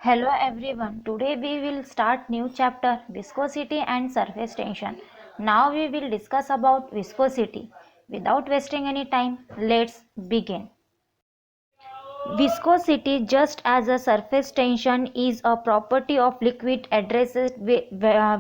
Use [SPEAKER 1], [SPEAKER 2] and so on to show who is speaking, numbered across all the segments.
[SPEAKER 1] Hello everyone. Today we will start new chapter viscosity and surface tension. Now we will discuss about viscosity. Without wasting any time, let's begin. Viscosity, just as a surface tension is a property of liquid, addresses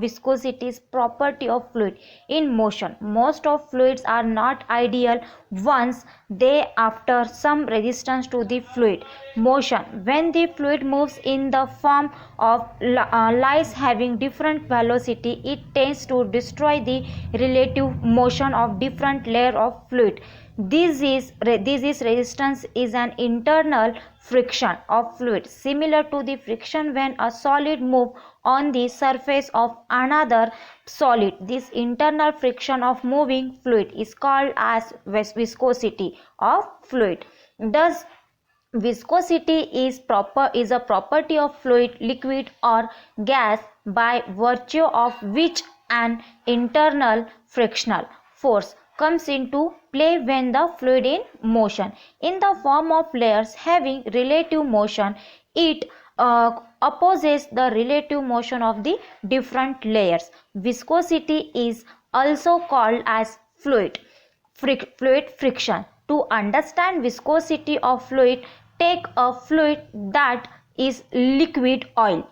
[SPEAKER 1] viscosity's property of fluid in motion. Most of fluids are not ideal once they after some resistance to the fluid motion. When the fluid moves in the form of lies having different velocity, it tends to destroy the relative motion of different layer of fluid. This resistance is an internal friction of fluid similar to the friction when a solid moves on the surface of another solid. This internal friction of moving fluid is called as viscosity of fluid. Thus, viscosity is a property of fluid, liquid or gas by virtue of which an internal frictional force comes into play when the fluid in motion. In the form of layers having relative motion, it opposes the relative motion of the different layers. Viscosity is also called as fluid friction. To understand viscosity of fluid, take a fluid that is liquid oil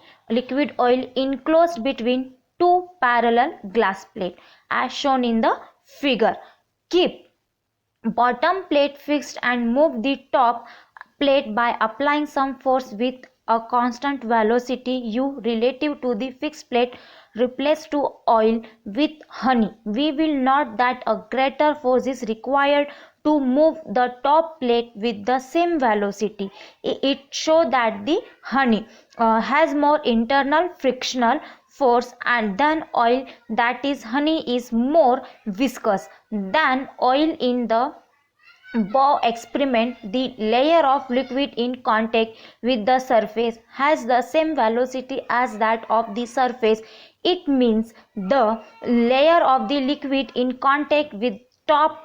[SPEAKER 1] enclosed between two parallel glass plates as shown in the figure. Keep bottom plate fixed and move the top plate by applying some force with a constant velocity u relative to the fixed plate. Replace to oil with honey. We will note that a greater force is required to move the top plate with the same velocity. It shows that the honey has more internal frictional force and than oil, that is honey is more viscous than oil. In the Bow experiment, the layer of liquid in contact with the surface has the same velocity as that of the surface. It means the layer of the liquid in contact with top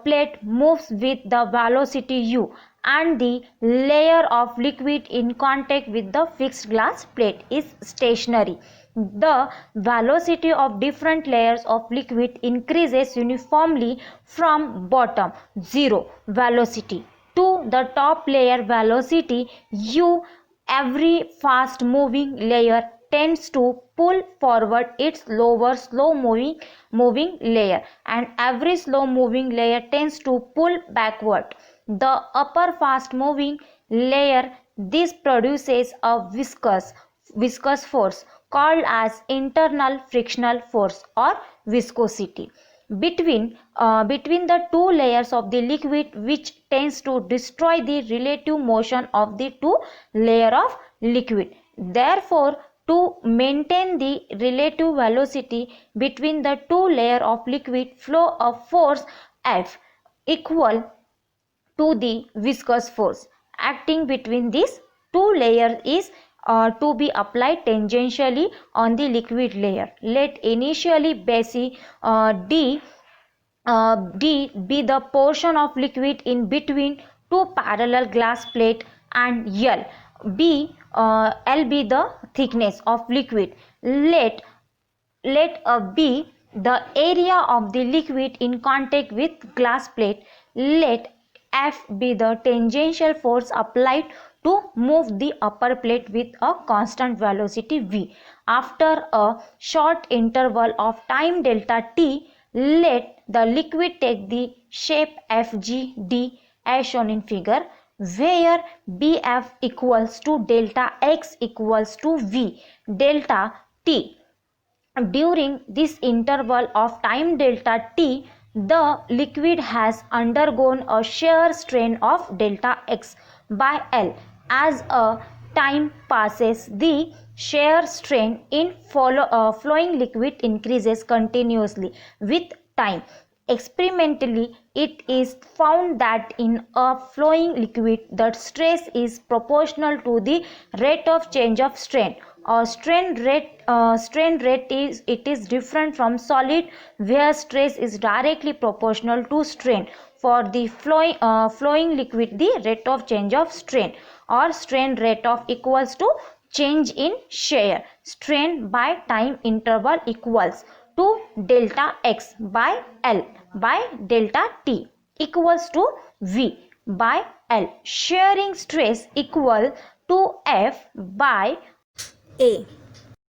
[SPEAKER 1] plate moves with the velocity u, and the layer of liquid in contact with the fixed glass plate is stationary. The velocity of different layers of liquid increases uniformly from bottom 0 velocity to the top layer velocity u. Every fast moving layer tends to pull forward its lower slow moving layer, and every slow moving layer tends to pull backward the upper fast moving layer. This produces a viscous force called as internal frictional force or viscosity between the two layers of the liquid, which tends to destroy the relative motion of the two layer of liquid. Therefore, to maintain the relative velocity between the two layer of liquid, flow a force F equal to the viscous force acting between these two layers is to be applied tangentially on the liquid layer. Let initially base D be the portion of liquid in between two parallel glass plate, and L be the thickness of liquid. Let B the area of the liquid in contact with glass plate. Let F be the tangential force applied to move the upper plate with a constant velocity v. After a short interval of time delta t, let the liquid take the shape FGD as shown in figure, where BF equals to delta x equals to v delta t. During this interval of time delta t, the liquid has undergone a shear strain of delta x by L. As a time passes, the shear strain in flowing liquid increases continuously with time. Experimentally, it is found that in a flowing liquid, the stress is proportional to the rate of change of strain. Strain rate is different from solid, where stress is directly proportional to strain. For the flowing liquid, the rate of change of strain or strain rate of equals to change in shear. Strain by time interval equals to delta x by L by delta T equals to V by L. Shearing stress equal to F by
[SPEAKER 2] A.